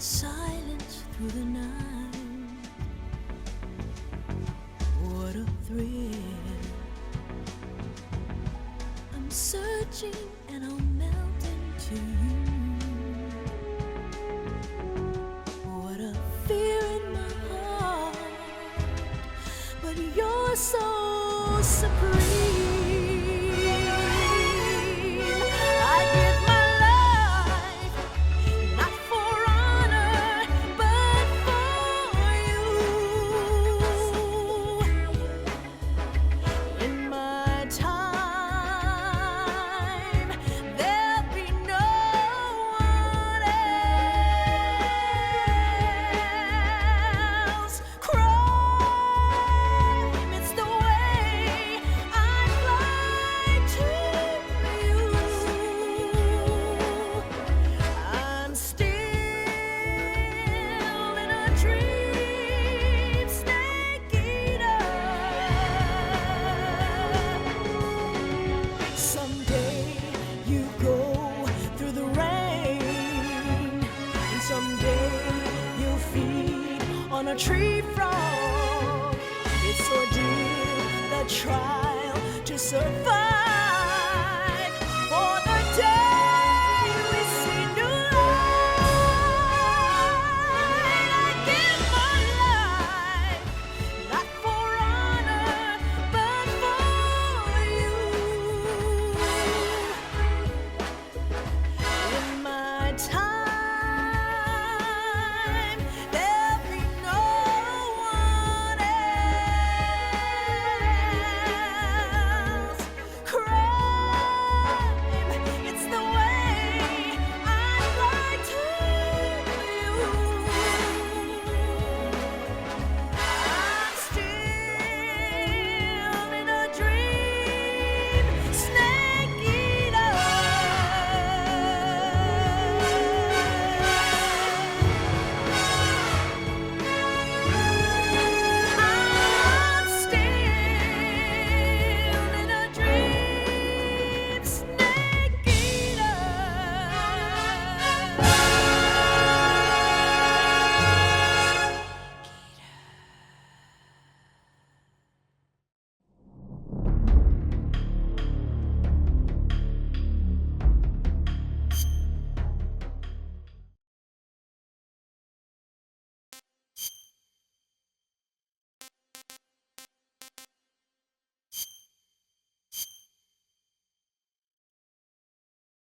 silence through the night. What a thrill. I'm searching and I'll melt into you. What a fear in my heart, but you're so supreme. On a tree frog, it's ordeal, the trial to survive. For the day we see new light, I give my life, not for honor, but for you. In my time,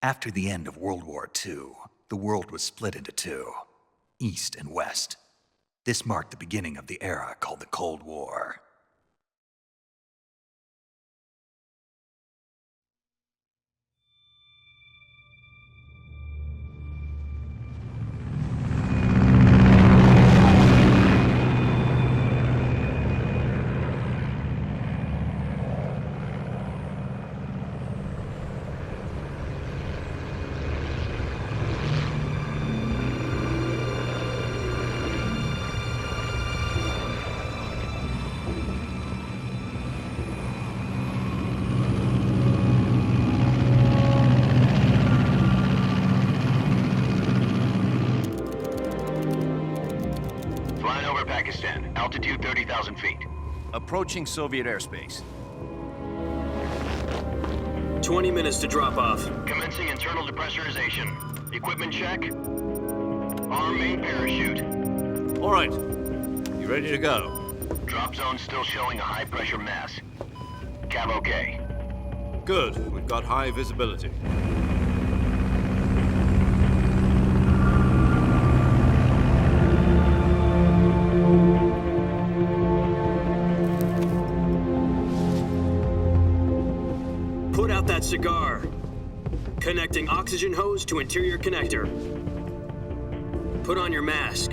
After the end of World War II, the world was split into two, East and West. This marked the beginning of the era called the Cold War. Altitude 30,000 feet. Approaching Soviet airspace. 20 minutes to drop off. Commencing internal depressurization. Equipment check. Arm main parachute. All right. You ready to go? Drop zone still showing a high pressure mass. Cav okay. Good. We've got high visibility. Put out that cigar. Connecting oxygen hose to interior connector. Put on your mask.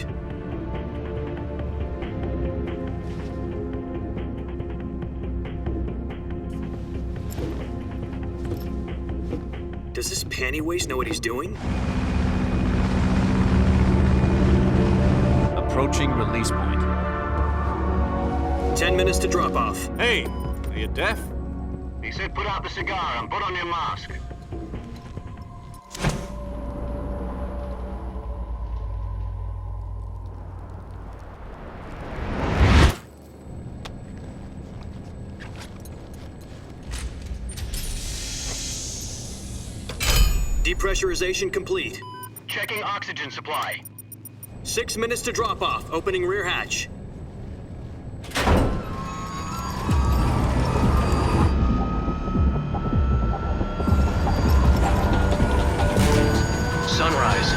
Does this panty waste know what he's doing? Approaching release point. 10 minutes to drop off. Hey, are you deaf? He said put out the cigar and put on your mask. Depressurization complete. Checking oxygen supply. 6 minutes to drop off. Opening rear hatch. Sunrise.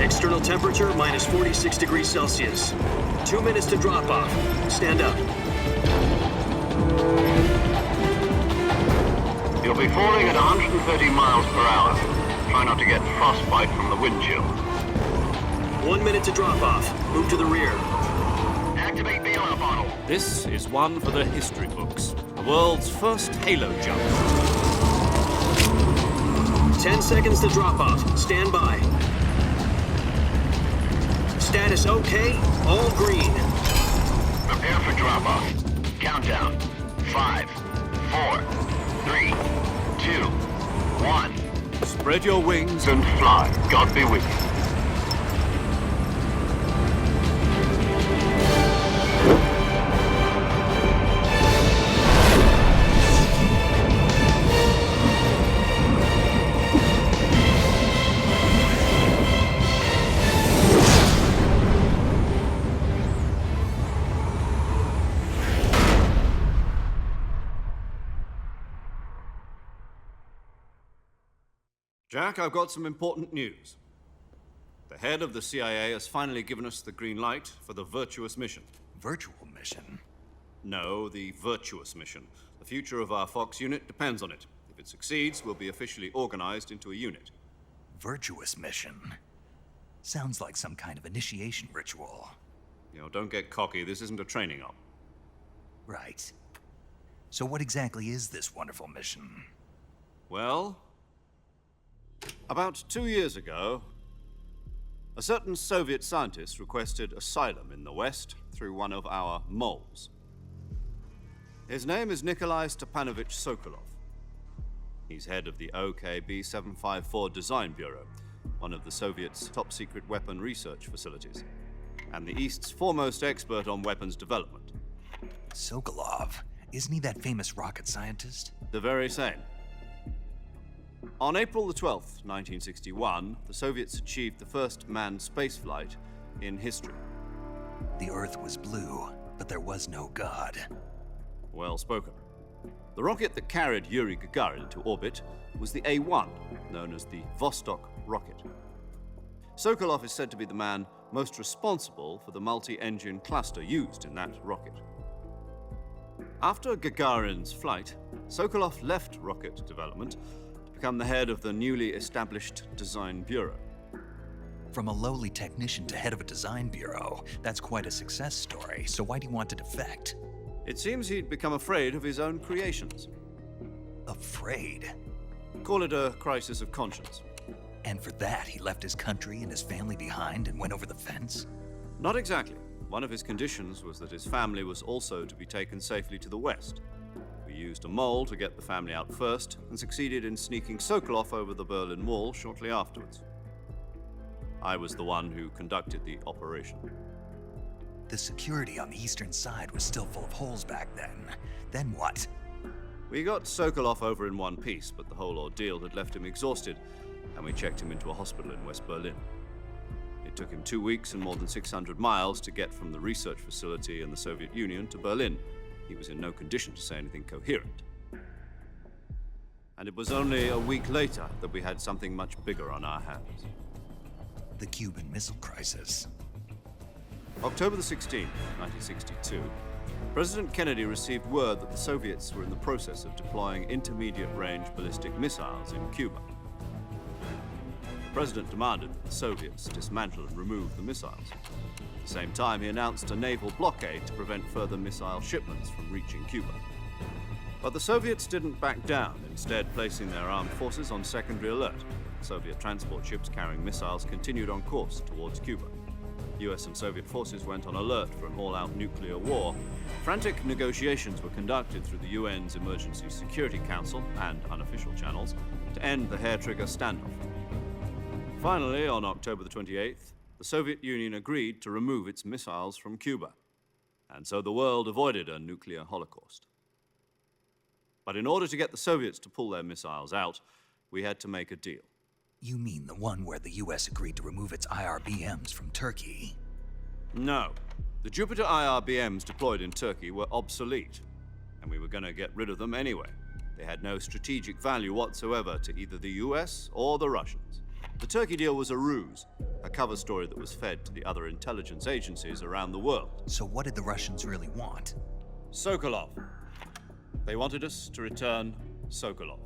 External temperature minus 46 degrees Celsius. 2 minutes to drop off. Stand up. You'll be falling at 130 miles per hour. Try not to get frostbite from the wind chill. 1 minute to drop off. Move to the rear. Activate bailout bottle. This is one for the history books. The world's first halo jump. 10 seconds to drop off. Stand by. Status okay. All green. Prepare for drop-off. Countdown. 5, 4, 3, 2, 1. Spread your wings And fly. God be with you. Jack, I've got some important news. The head of the CIA has finally given us the green light for the virtuous mission. Virtual mission? No, the virtuous mission. The future of our Fox unit depends on it. If it succeeds, we'll be officially organized into a unit. Virtuous mission? Sounds like some kind of initiation ritual. You know, don't get cocky. This isn't a training op. Right. So what exactly is this wonderful mission? Well, about 2 years ago, a certain Soviet scientist requested asylum in the West through one of our moles. His name is Nikolai Stepanovich Sokolov. He's head of the OKB 754 Design Bureau, one of the Soviets' top-secret weapon research facilities, and the East's foremost expert on weapons development. Sokolov? Isn't he that famous rocket scientist? The very same. On April the 12th, 1961, the Soviets achieved the first manned spaceflight in history. The Earth was blue, but there was no God. Well spoken. The rocket that carried Yuri Gagarin into orbit was the A-1, known as the Vostok rocket. Sokolov is said to be the man most responsible for the multi-engine cluster used in that rocket. After Gagarin's flight, Sokolov left rocket development to become the head of the newly established Design Bureau. From a lowly technician to head of a design bureau, that's quite a success story, so why'd he want to defect? It seems he'd become afraid of his own creations. Afraid? Call it a crisis of conscience. And for that, he left his country and his family behind and went over the fence? Not exactly. One of his conditions was that his family was also to be taken safely to the West. We used a mole to get the family out first and succeeded in sneaking Sokolov over the Berlin Wall shortly afterwards. I was the one who conducted the operation. The security on the eastern side was still full of holes back then. Then what? We got Sokolov over in one piece, but the whole ordeal had left him exhausted, and we checked him into a hospital in West Berlin. It took him 2 weeks and more than 600 miles to get from the research facility in the Soviet Union to Berlin. He was in no condition to say anything coherent. And it was only a week later that we had something much bigger on our hands. The Cuban Missile Crisis. October the 16th, 1962, President Kennedy received word that the Soviets were in the process of deploying intermediate-range ballistic missiles in Cuba. The President demanded that the Soviets dismantle and remove the missiles. At the same time, he announced a naval blockade to prevent further missile shipments from reaching Cuba. But the Soviets didn't back down, instead placing their armed forces on secondary alert. Soviet transport ships carrying missiles continued on course towards Cuba. US and Soviet forces went on alert for an all-out nuclear war. Frantic negotiations were conducted through the UN's Emergency Security Council and unofficial channels to end the hair-trigger standoff. Finally, on October the 28th, the Soviet Union agreed to remove its missiles from Cuba, and so the world avoided a nuclear holocaust. But in order to get the Soviets to pull their missiles out, we had to make a deal. You mean the one where the US agreed to remove its IRBMs from Turkey? No. The Jupiter IRBMs deployed in Turkey were obsolete, and we were going to get rid of them anyway. They had no strategic value whatsoever to either the US or the Russians. The Turkey deal was a ruse, a cover story that was fed to the other intelligence agencies around the world. So what did the Russians really want? Sokolov. They wanted us to return Sokolov.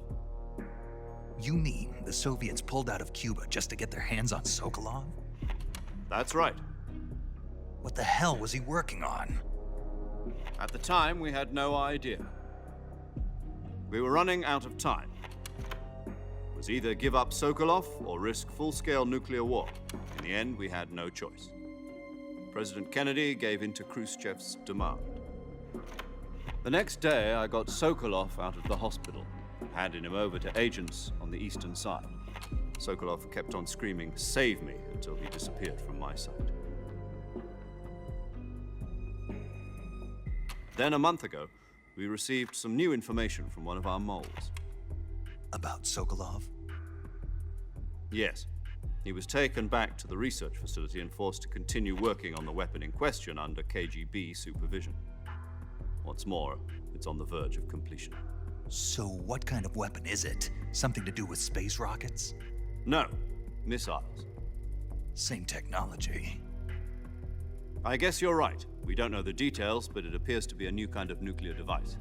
You mean the Soviets pulled out of Cuba just to get their hands on Sokolov? That's right. What the hell was he working on? At the time, we had no idea. We were running out of time. It was either give up Sokolov or risk full-scale nuclear war. In the end, we had no choice. President Kennedy gave in to Khrushchev's demand. The next day, I got Sokolov out of the hospital, handed him over to agents on the eastern side. Sokolov kept on screaming, "Save me," until he disappeared from my sight. Then, a month ago, we received some new information from one of our moles. About Sokolov? Yes. He was taken back to the research facility and forced to continue working on the weapon in question under KGB supervision. What's more, it's on the verge of completion. So what kind of weapon is it? Something to do with space rockets? No, missiles. Same technology. I guess you're right. We don't know the details, but it appears to be a new kind of nuclear device.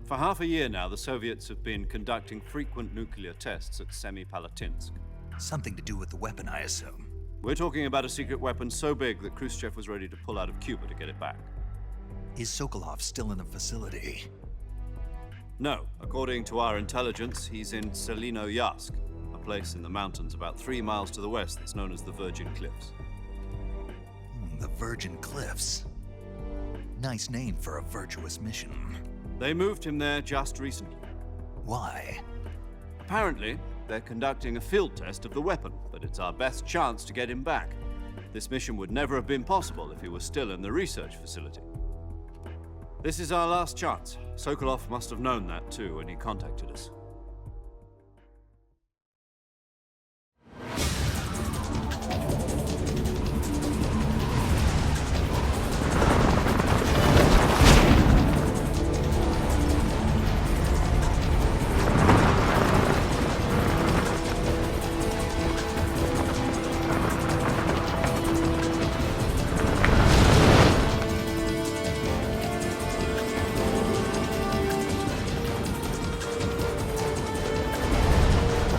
For half a year now, the Soviets have been conducting frequent nuclear tests at Semipalatinsk. Something to do with the weapon, I assume. We're talking about a secret weapon so big that Khrushchev was ready to pull out of Cuba to get it back. Is Sokolov still in the facility? No. According to our intelligence, he's in Selinoyarsk, a place in the mountains about 3 miles to the west that's known as the Virgin Cliffs. The Virgin Cliffs. Nice name for a virtuous mission. They moved him there just recently. Why? Apparently, they're conducting a field test of the weapon, but it's our best chance to get him back. This mission would never have been possible if he was still in the research facility. This is our last chance. Sokolov must have known that too when he contacted us.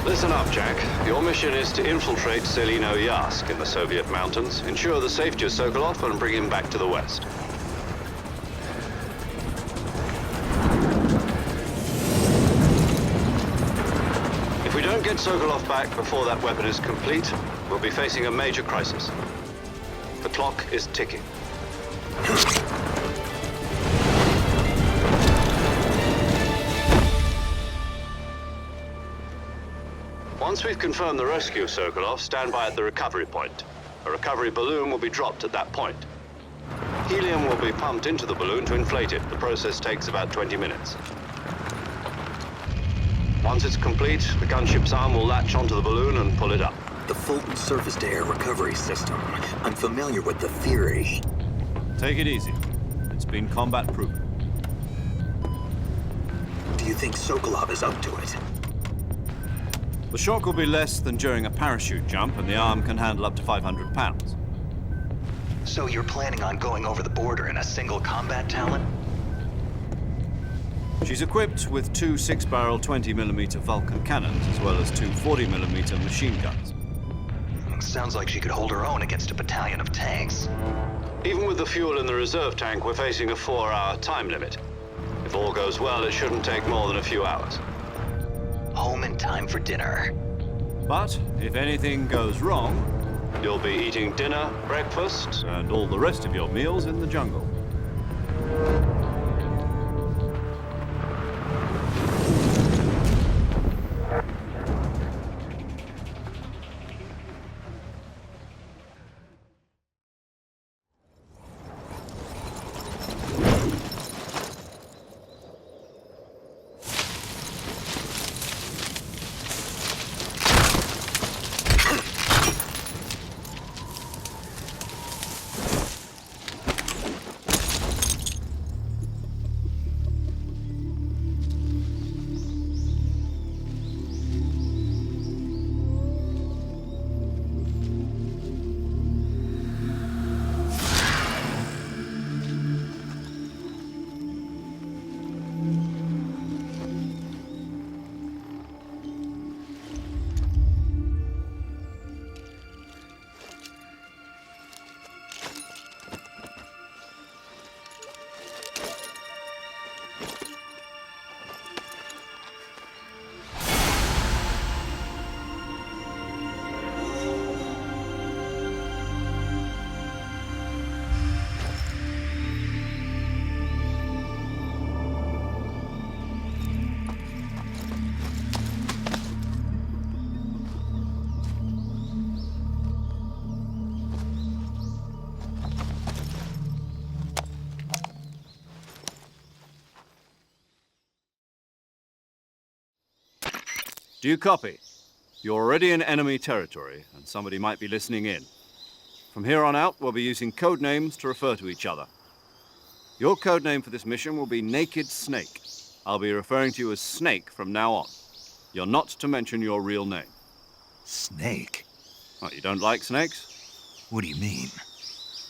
Listen up, Jack. Your mission is to infiltrate Selinoyarsk in the Soviet mountains, ensure the safety of Sokolov, and bring him back to the west. If we don't get Sokolov back before that weapon is complete, we'll be facing a major crisis. The clock is ticking. Once we've confirmed the rescue of Sokolov, stand by at the recovery point. A recovery balloon will be dropped at that point. Helium will be pumped into the balloon to inflate it. The process takes about 20 minutes. Once it's complete, the gunship's arm will latch onto the balloon and pull it up. The Fulton surface-to-air recovery system. I'm familiar with the theory. Take it easy. It's been combat-proven. Do you think Sokolov is up to it? The shock will be less than during a parachute jump, and the arm can handle up to 500 pounds. So you're planning on going over the border in a single combat talent? She's equipped with 2 6-barrel 20mm Vulcan cannons, as well as 2 40mm machine guns. Sounds like she could hold her own against a battalion of tanks. Even with the fuel in the reserve tank, we're facing a 4-hour time limit. If all goes well, it shouldn't take more than a few hours. Home in time for dinner. But if anything goes wrong, you'll be eating dinner, breakfast, and all the rest of your meals in the jungle. Do you copy? You're already in enemy territory, and somebody might be listening in. From here on out, we'll be using code names to refer to each other. Your code name for this mission will be Naked Snake. I'll be referring to you as Snake from now on. You're not to mention your real name. Snake? Oh, you don't like snakes? What do you mean?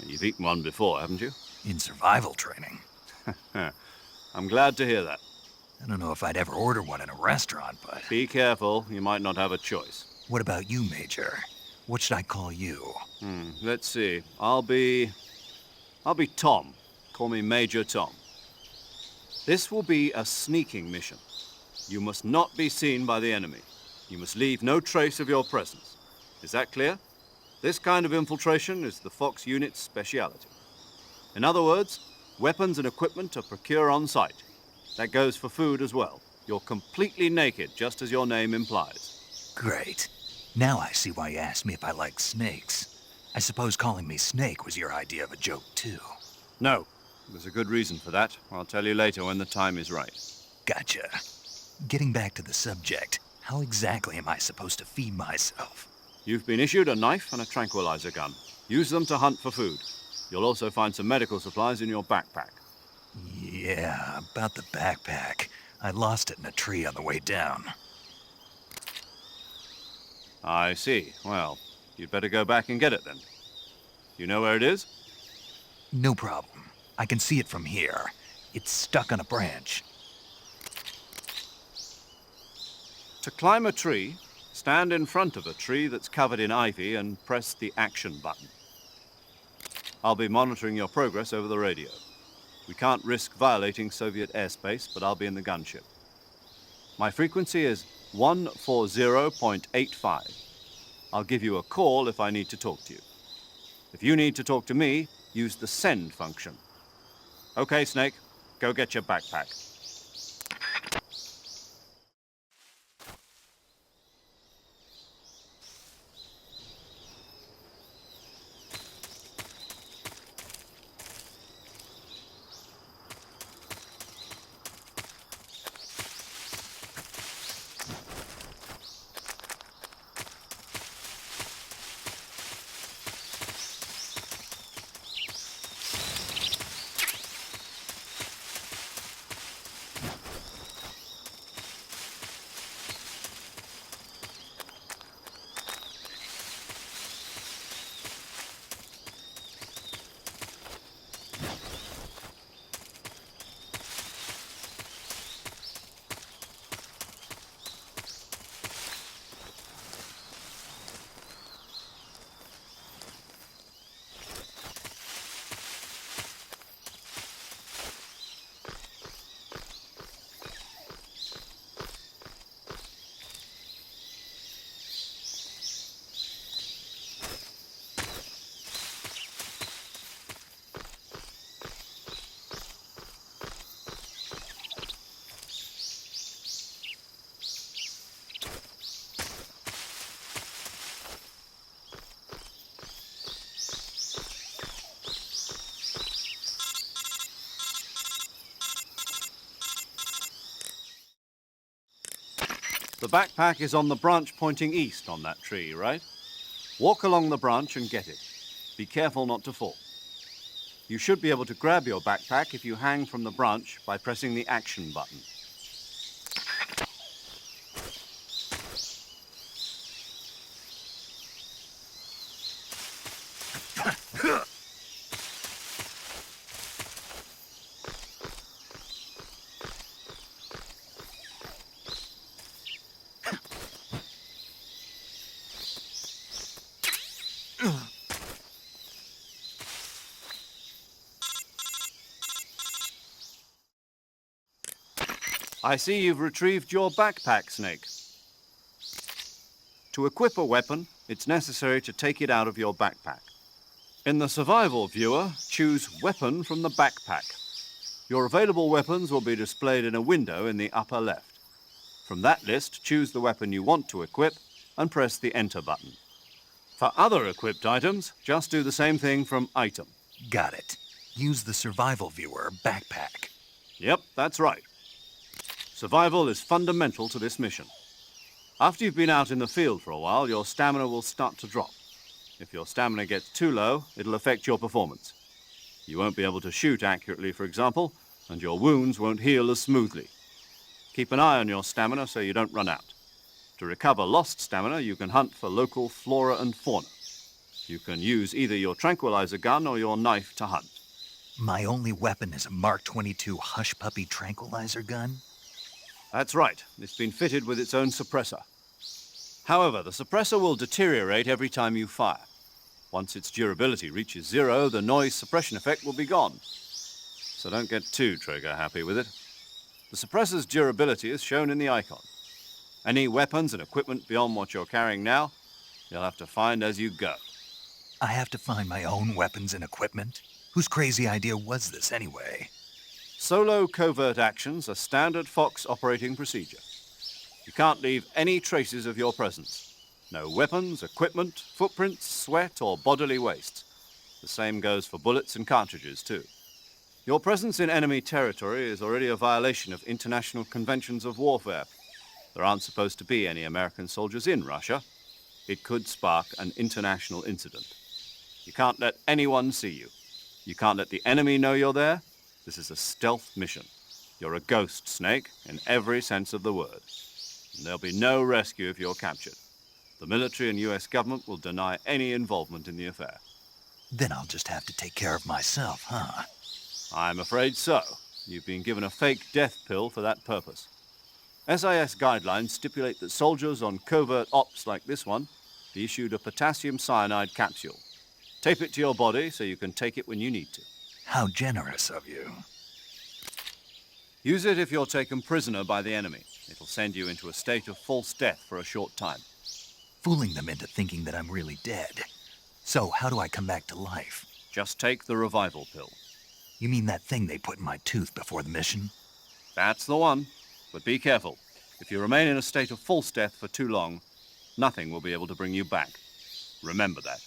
You've eaten one before, haven't you? In survival training? I'm glad to hear that. I don't know if I'd ever order one in a restaurant, but... Be careful, you might not have a choice. What about you, Major? What should I call you? Let's see. I'll be Tom. Call me Major Tom. This will be a sneaking mission. You must not be seen by the enemy. You must leave no trace of your presence. Is that clear? This kind of infiltration is the Fox unit's speciality. In other words, weapons and equipment are procured on site. That goes for food as well. You're completely naked, just as your name implies. Great. Now I see why you asked me if I like snakes. I suppose calling me Snake was your idea of a joke, too. No. There's a good reason for that. I'll tell you later when the time is right. Gotcha. Getting back to the subject, how exactly am I supposed to feed myself? You've been issued a knife and a tranquilizer gun. Use them to hunt for food. You'll also find some medical supplies in your backpack. Yeah, about the backpack. I lost it in a tree on the way down. I see. Well, you'd better go back and get it then. You know where it is? No problem. I can see it from here. It's stuck on a branch. To climb a tree, stand in front of a tree that's covered in ivy and press the action button. I'll be monitoring your progress over the radio. We can't risk violating Soviet airspace, but I'll be in the gunship. My frequency is 140.85. I'll give you a call if I need to talk to you. If you need to talk to me, use the send function. Okay, Snake, go get your backpack. The backpack is on the branch pointing east on that tree, right? Walk along the branch and get it. Be careful not to fall. You should be able to grab your backpack if you hang from the branch by pressing the action button. I see you've retrieved your backpack, Snake. To equip a weapon, it's necessary to take it out of your backpack. In the survival viewer, choose Weapon from the backpack. Your available weapons will be displayed in a window in the upper left. From that list, choose the weapon you want to equip and press the Enter button. For other equipped items, just do the same thing from Item. Got it. Use the survival viewer backpack. Yep, that's right. Survival is fundamental to this mission. After you've been out in the field for a while, your stamina will start to drop. If your stamina gets too low, it'll affect your performance. You won't be able to shoot accurately, for example, and your wounds won't heal as smoothly. Keep an eye on your stamina so you don't run out. To recover lost stamina, you can hunt for local flora and fauna. You can use either your tranquilizer gun or your knife to hunt. My only weapon is a Mark 22 Hush Puppy tranquilizer gun? That's right. It's been fitted with its own suppressor. However, the suppressor will deteriorate every time you fire. Once its durability reaches 0, the noise suppression effect will be gone. So don't get too trigger happy with it. The suppressor's durability is shown in the icon. Any weapons and equipment beyond what you're carrying now, you'll have to find as you go. I have to find my own weapons and equipment? Whose crazy idea was this anyway? Solo covert actions are standard Fox operating procedure. You can't leave any traces of your presence. No weapons, equipment, footprints, sweat, or bodily waste. The same goes for bullets and cartridges, too. Your presence in enemy territory is already a violation of international conventions of warfare. There aren't supposed to be any American soldiers in Russia. It could spark an international incident. You can't let anyone see you. You can't let the enemy know you're there. This is a stealth mission. You're a ghost, Snake, in every sense of the word. And there'll be no rescue if you're captured. The military and US government will deny any involvement in the affair. Then I'll just have to take care of myself, huh? I'm afraid so. You've been given a fake death pill for that purpose. SIS guidelines stipulate that soldiers on covert ops like this one be issued a potassium cyanide capsule. Tape it to your body so you can take it when you need to. How generous of you. Use it if you're taken prisoner by the enemy. It'll send you into a state of false death for a short time. Fooling them into thinking that I'm really dead. So how do I come back to life? Just take the revival pill. You mean that thing they put in my tooth before the mission? That's the one. But be careful. If you remain in a state of false death for too long, nothing will be able to bring you back. Remember that.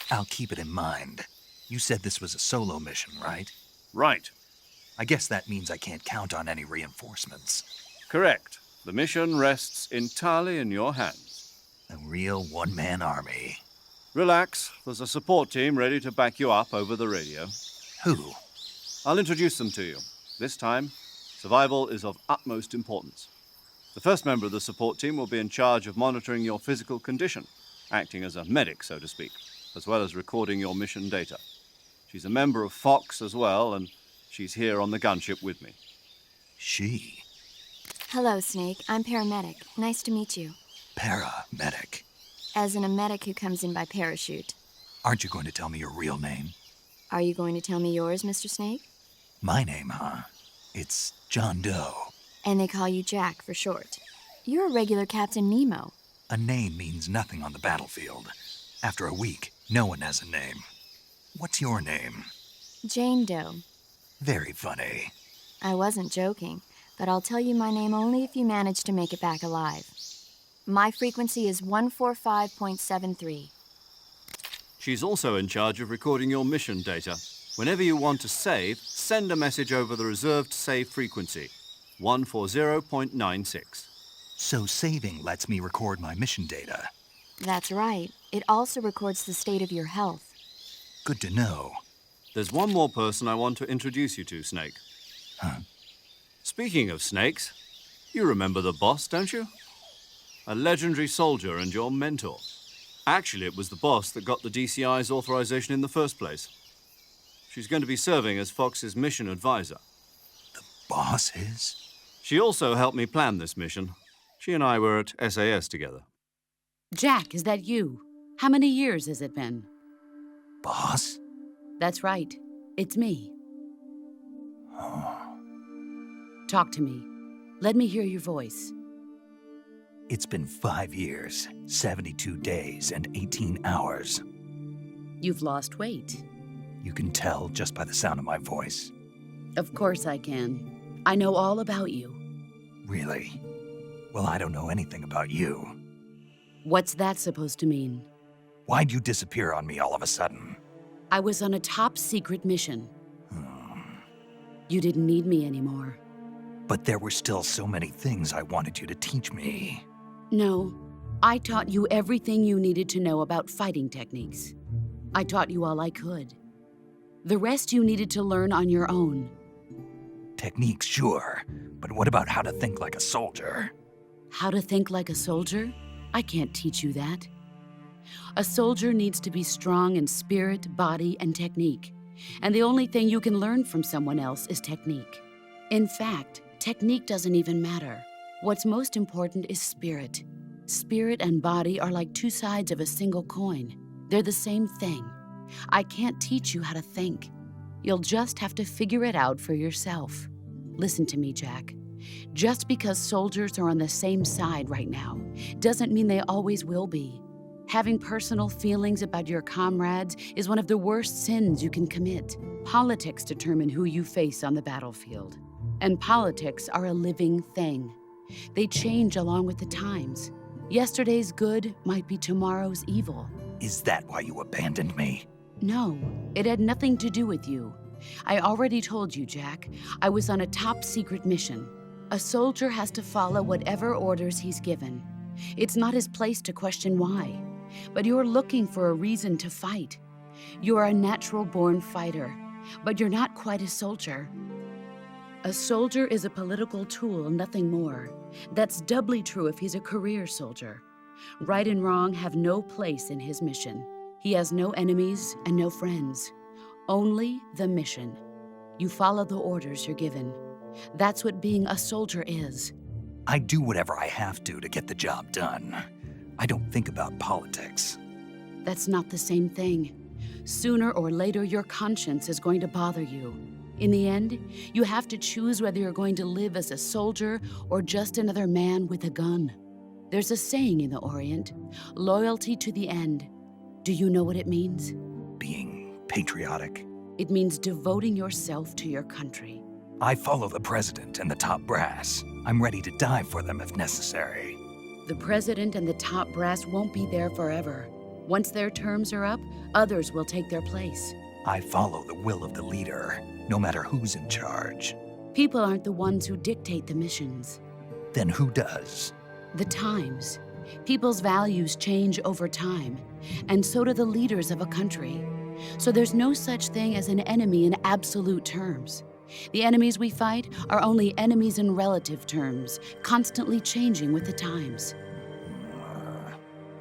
I'll keep it in mind. You said this was a solo mission, right? Right. I guess that means I can't count on any reinforcements. Correct. The mission rests entirely in your hands. A real one-man army. Relax. There's a support team ready to back you up over the radio. Who? I'll introduce them to you. This time, survival is of utmost importance. The first member of the support team will be in charge of monitoring your physical condition, acting as a medic, so to speak, as well as recording your mission data. She's a member of Fox as well, and she's here on the gunship with me. She? Hello, Snake. I'm paramedic. Nice to meet you. Paramedic. As in a medic who comes in by parachute. Aren't you going to tell me your real name? Are you going to tell me yours, Mr. Snake? My name, huh? It's John Doe. And they call you Jack for short. You're a regular Captain Nemo. A name means nothing on the battlefield. After a week, no one has a name. What's your name? Jane Doe. Very funny. I wasn't joking, but I'll tell you my name only if you manage to make it back alive. My frequency is 145.73. She's also in charge of recording your mission data. Whenever you want to save, send a message over the reserved save frequency, 140.96. So saving lets me record my mission data. That's right. It also records the state of your health. Good to know. There's one more person I want to introduce you to, Snake. Huh? Speaking of snakes, you remember the boss, don't you? A legendary soldier and your mentor. Actually, it was the boss that got the DCI's authorization in the first place. She's going to be serving as Fox's mission advisor. The boss is? She also helped me plan this mission. She and I were at SAS together. Jack, is that you? How many years has it been? Boss? That's right. It's me. Oh. Talk to me. Let me hear your voice. It's been 5 years, 72 days, and 18 hours. You've lost weight. You can tell just by the sound of my voice. Of course I can. I know all about you. Really? Well, I don't know anything about you. What's that supposed to mean? Why'd you disappear on me all of a sudden? I was on a top-secret mission. You didn't need me anymore. But there were still so many things I wanted you to teach me. No, I taught you everything you needed to know about fighting techniques. I taught you all I could. The rest you needed to learn on your own. Techniques, sure. But what about how to think like a soldier? How to think like a soldier? I can't teach you that. A soldier needs to be strong in spirit, body, and technique. And the only thing you can learn from someone else is technique. In fact, technique doesn't even matter. What's most important is spirit. Spirit and body are like two sides of a single coin. They're the same thing. I can't teach you how to think. You'll just have to figure it out for yourself. Listen to me, Jack. Just because soldiers are on the same side right now doesn't mean they always will be. Having personal feelings about your comrades is one of the worst sins you can commit. Politics determine who you face on the battlefield. And politics are a living thing. They change along with the times. Yesterday's good might be tomorrow's evil. Is that why you abandoned me? No, it had nothing to do with you. I already told you, Jack. I was on a top-secret mission. A soldier has to follow whatever orders he's given. It's not his place to question why. But you're looking for a reason to fight. You're a natural-born fighter, but you're not quite a soldier. A soldier is a political tool, nothing more. That's doubly true if he's a career soldier. Right and wrong have no place in his mission. He has no enemies and no friends. Only the mission. You follow the orders you're given. That's what being a soldier is. I do whatever I have to get the job done. I don't think about politics. That's not the same thing. Sooner or later, your conscience is going to bother you. In the end, you have to choose whether you're going to live as a soldier or just another man with a gun. There's a saying in the Orient, loyalty to the end. Do you know what it means? Being patriotic. It means devoting yourself to your country. I follow the president and the top brass. I'm ready to die for them if necessary. The president and the top brass won't be there forever. Once their terms are up, others will take their place. I follow the will of the leader, no matter who's in charge. People aren't the ones who dictate the missions. Then who does? The times. People's values change over time, and so do the leaders of a country. So there's no such thing as an enemy in absolute terms. The enemies we fight are only enemies in relative terms, constantly changing with the times.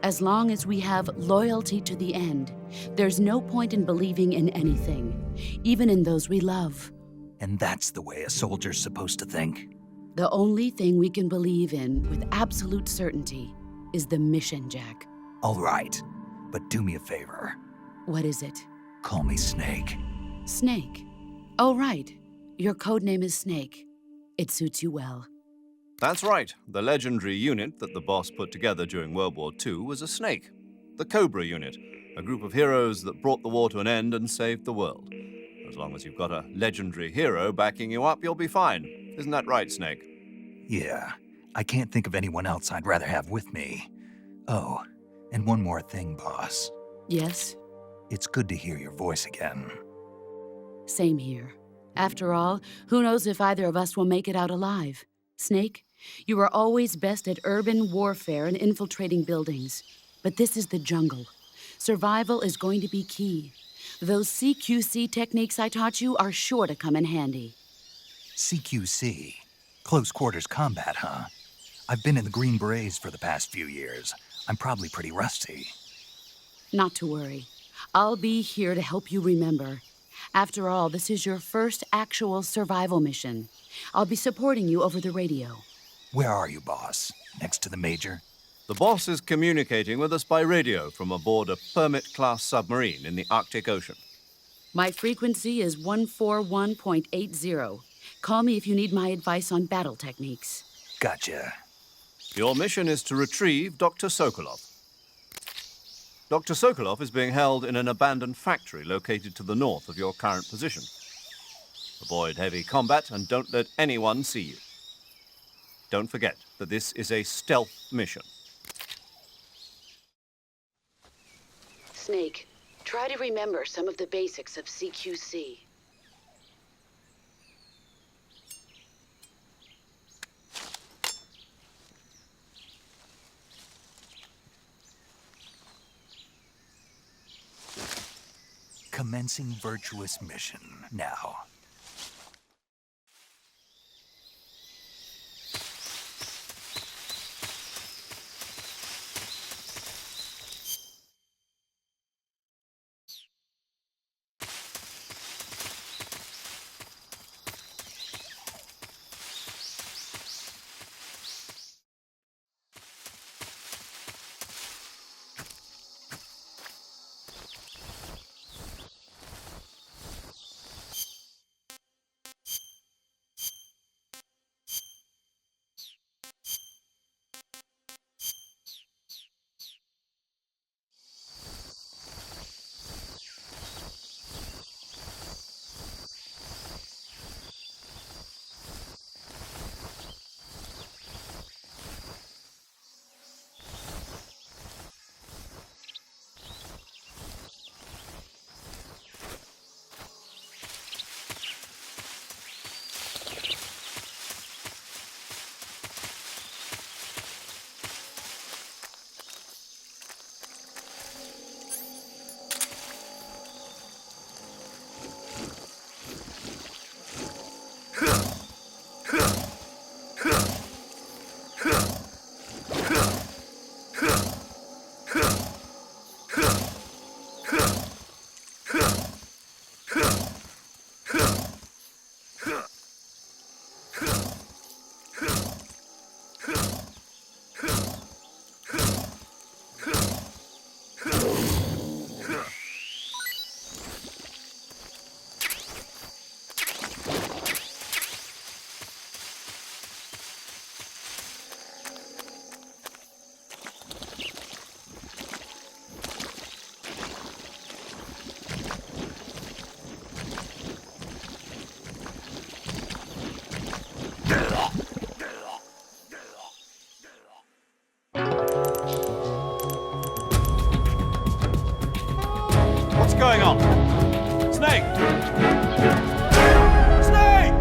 As long as we have loyalty to the end, there's no point in believing in anything, even in those we love. And that's the way a soldier's supposed to think? The only thing we can believe in with absolute certainty is the mission, Jack. All right, but do me a favor. What is it? Call me Snake. Snake. Oh, right. Your codename is Snake. It suits you well. That's right. The legendary unit that the boss put together during World War II was a snake. The Cobra unit, a group of heroes that brought the war to an end and saved the world. As long as you've got a legendary hero backing you up, you'll be fine. Isn't that right, Snake? Yeah, I can't think of anyone else I'd rather have with me. Oh, and one more thing, boss. Yes? It's good to hear your voice again. Same here. After all, who knows if either of us will make it out alive? Snake, you are always best at urban warfare and infiltrating buildings. But this is the jungle. Survival is going to be key. Those CQC techniques I taught you are sure to come in handy. CQC? Close quarters combat, huh? I've been in the Green Berets for the past few years. I'm probably pretty rusty. Not to worry. I'll be here to help you remember. After all, this is your first actual survival mission. I'll be supporting you over the radio. Where are you, boss? Next to the Major? The boss is communicating with us by radio from aboard a Permit-class submarine in the Arctic Ocean. My frequency is 141.80. Call me if you need my advice on battle techniques. Gotcha. Your mission is to retrieve Dr. Sokolov. Dr. Sokolov is being held in an abandoned factory located to the north of your current position. Avoid heavy combat and don't let anyone see you. Don't forget that this is a stealth mission. Snake, try to remember some of the basics of CQC. Commencing virtuous mission now. What's going on? Snake! Snake!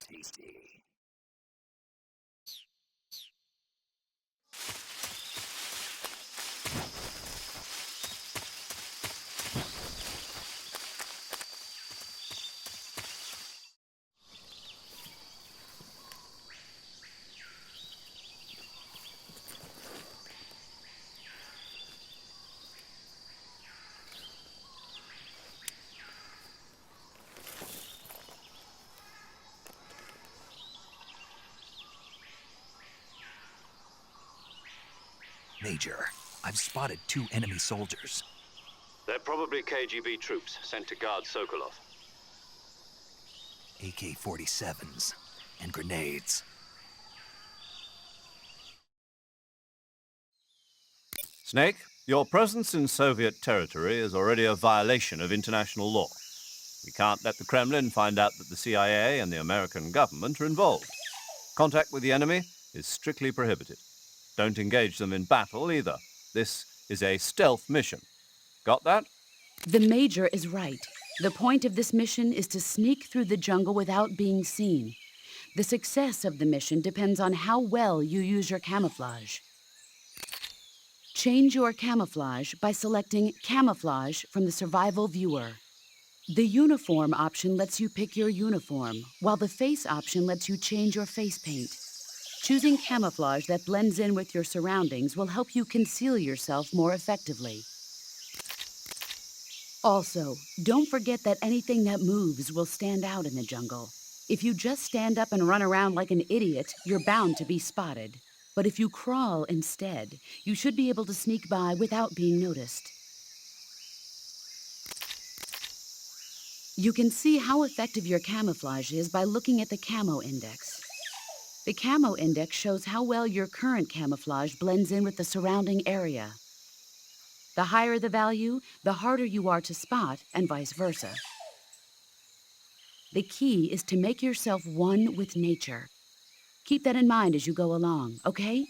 Tasty. Major, I've spotted 2 enemy soldiers. They're probably KGB troops sent to guard Sokolov. AK-47s and grenades. Snake, your presence in Soviet territory is already a violation of international law. We can't let the Kremlin find out that the CIA and the American government are involved. Contact with the enemy is strictly prohibited. Don't engage them in battle either. This is a stealth mission. Got that? The Major is right. The point of this mission is to sneak through the jungle without being seen. The success of the mission depends on how well you use your camouflage. Change your camouflage by selecting Camouflage from the Survival Viewer. The Uniform option lets you pick your uniform, while the Face option lets you change your face paint. Choosing camouflage that blends in with your surroundings will help you conceal yourself more effectively. Also, don't forget that anything that moves will stand out in the jungle. If you just stand up and run around like an idiot, you're bound to be spotted. But if you crawl instead, you should be able to sneak by without being noticed. You can see how effective your camouflage is by looking at the Camo Index. The Camo Index shows how well your current camouflage blends in with the surrounding area. The higher the value, the harder you are to spot, and vice versa. The key is to make yourself one with nature. Keep that in mind as you go along, okay?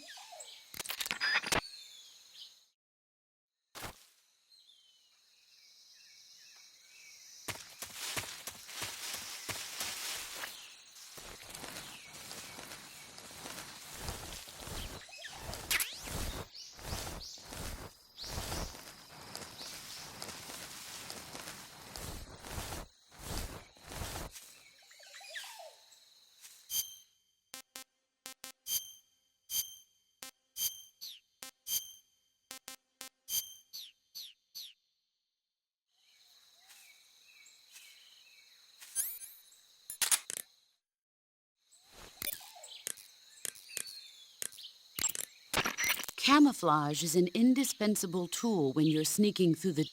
Camouflage is an indispensable tool when you're sneaking through the...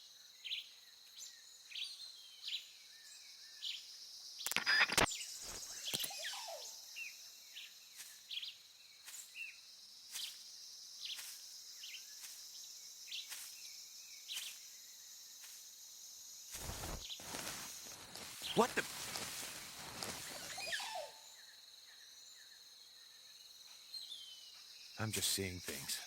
What the? I'm just seeing things.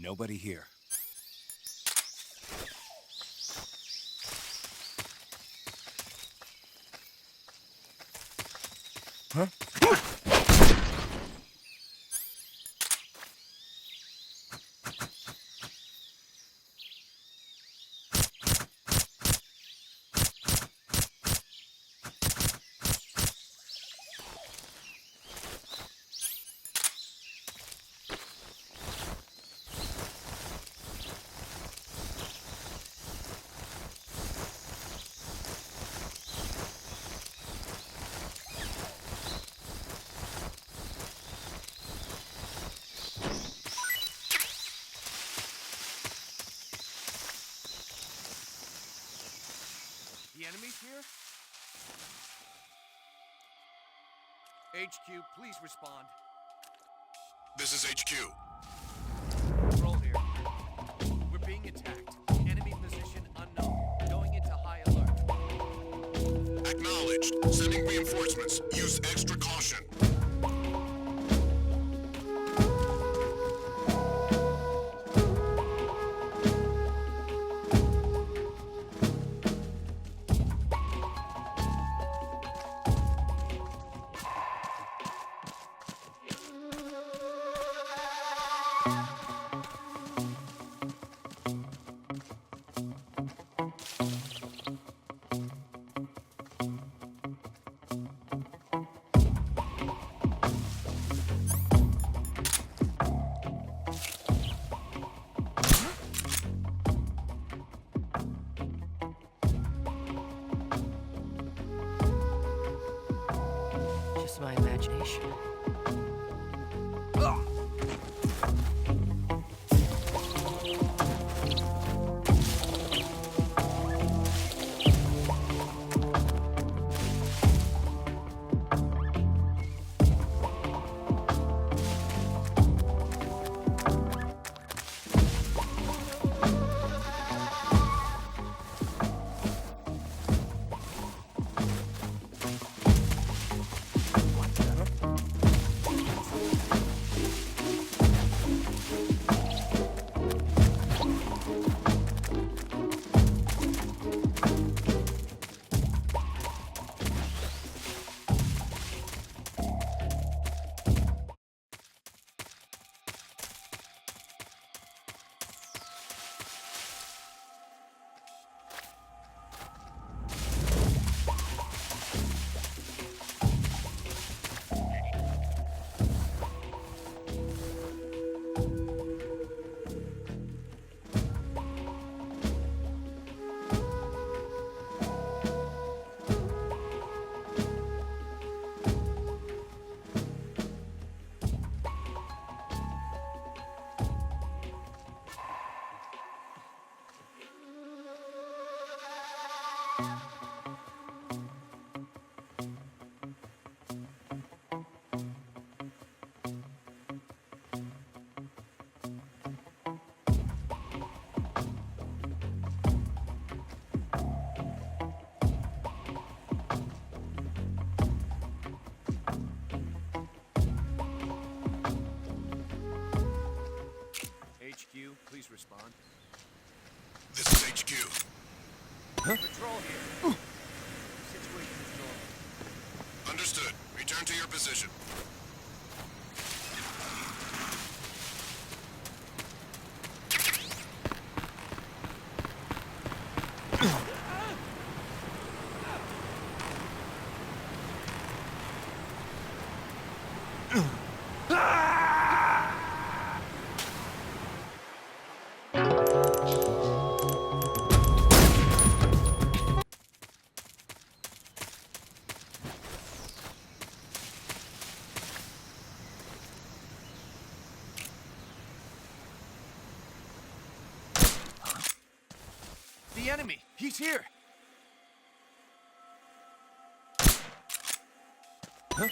Nobody here. Huh? The enemy's here? HQ, please respond. This is HQ. Control here. We're being attacked. Enemy position unknown. Going into high alert. Acknowledged. Sending reinforcements. Use extra caution. Just my imagination. HQ, please respond. This is HQ. Patrol here. Situation is normal. Understood. Return to your position. The enemy! He's here! Huh?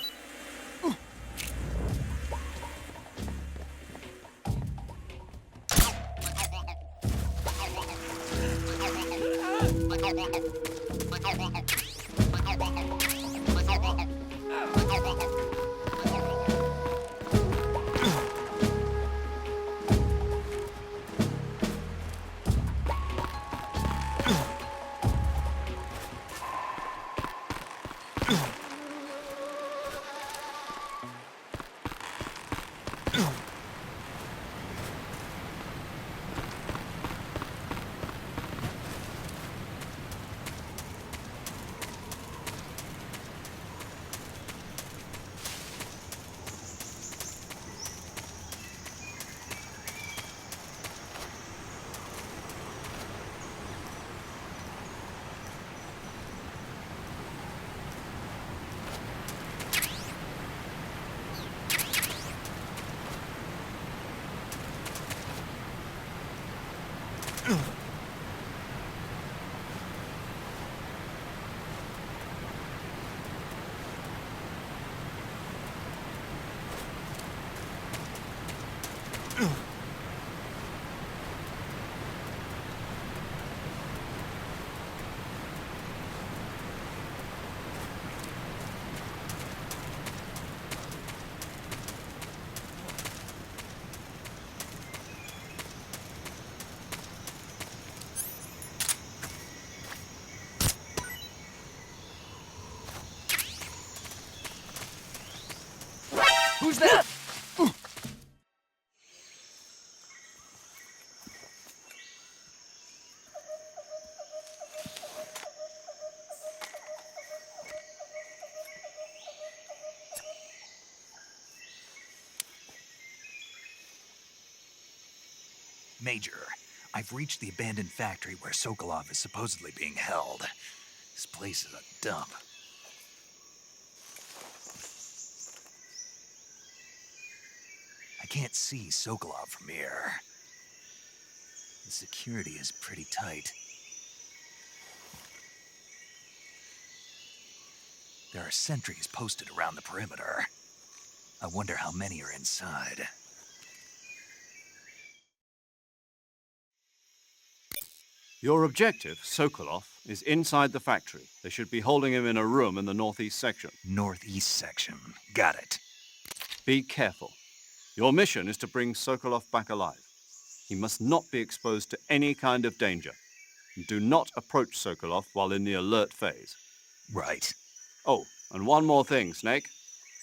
Who's that? Major, I've reached the abandoned factory where Sokolov is supposedly being held. This place is a dump. I can't see Sokolov from here. The security is pretty tight. There are sentries posted around the perimeter. I wonder how many are inside. Your objective, Sokolov, is inside the factory. They should be holding him in a room in the northeast section. Northeast section. Got it. Be careful. Your mission is to bring Sokolov back alive. He must not be exposed to any kind of danger. Do not approach Sokolov while in the alert phase. Right. Oh, and one more thing, Snake.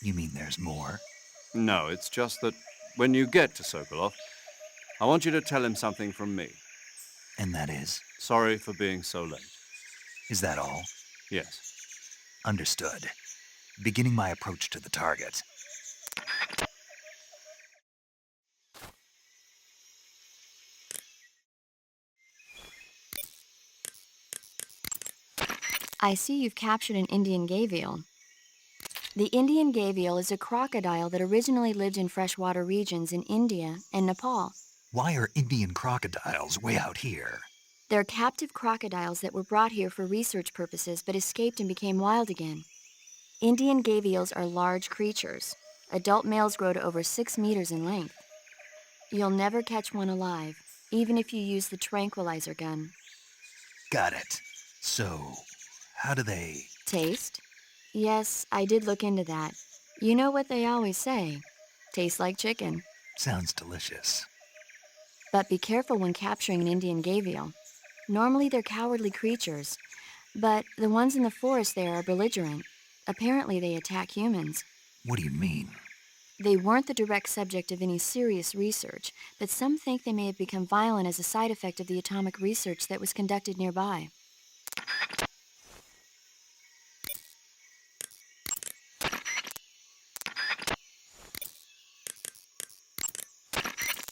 You mean there's more? No, it's just that when you get to Sokolov, I want you to tell him something from me. And that is? Sorry for being so late. Is that all? Yes. Understood. Beginning my approach to the target. I see you've captured an Indian gavial. The Indian gavial is a crocodile that originally lived in freshwater regions in India and Nepal. Why are Indian crocodiles way out here? They're captive crocodiles that were brought here for research purposes but escaped and became wild again. Indian gavials are large creatures. Adult males grow to over 6 meters in length. You'll never catch one alive, even if you use the tranquilizer gun. Got it. So, how do they... Taste? Yes, I did look into that. You know what they always say. Tastes like chicken. Sounds delicious. But be careful when capturing an Indian gavial. Normally they're cowardly creatures, but the ones in the forest there are belligerent. Apparently they attack humans. What do you mean? They weren't the direct subject of any serious research, but some think they may have become violent as a side effect of the atomic research that was conducted nearby.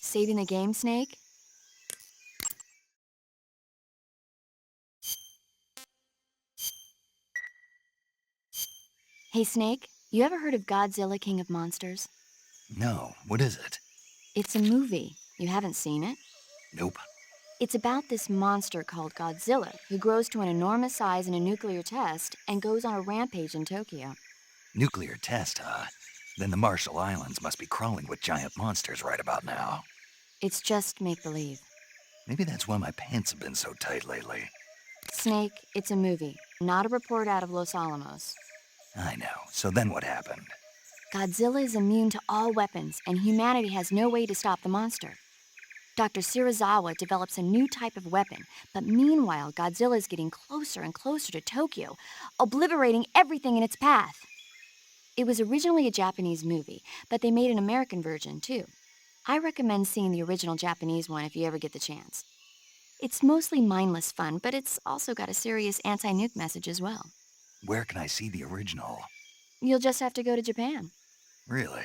Saving the game, Snake? Hey, Snake, you ever heard of Godzilla, King of Monsters? No, what is it? It's a movie. You haven't seen it? Nope. It's about this monster called Godzilla, who grows to an enormous size in a nuclear test and goes on a rampage in Tokyo. Nuclear test, huh? Then the Marshall Islands must be crawling with giant monsters right about now. It's just make-believe. Maybe that's why my pants have been so tight lately. Snake, it's a movie, not a report out of Los Alamos. I know. So then what happened? Godzilla is immune to all weapons, and humanity has no way to stop the monster. Dr. Shirazawa develops a new type of weapon, but meanwhile, Godzilla is getting closer and closer to Tokyo, obliterating everything in its path. It was originally a Japanese movie, but they made an American version, too. I recommend seeing the original Japanese one if you ever get the chance. It's mostly mindless fun, but it's also got a serious anti-nuke message as well. Where can I see the original? You'll just have to go to Japan. Really?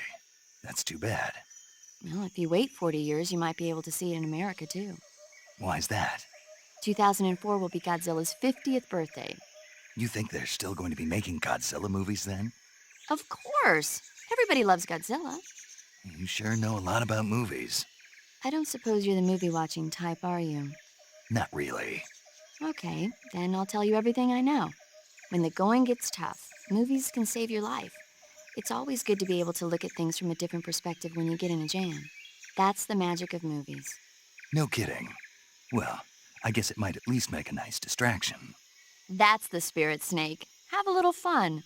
That's too bad. Well, if you wait 40 years, you might be able to see it in America, too. Why's that? 2004 will be Godzilla's 50th birthday. You think they're still going to be making Godzilla movies then? Of course! Everybody loves Godzilla. You sure know a lot about movies. I don't suppose you're the movie-watching type, are you? Not really. Okay, then I'll tell you everything I know. When the going gets tough, movies can save your life. It's always good to be able to look at things from a different perspective when you get in a jam. That's the magic of movies. No kidding. Well, I guess it might at least make a nice distraction. That's the spirit, Snake. Have a little fun.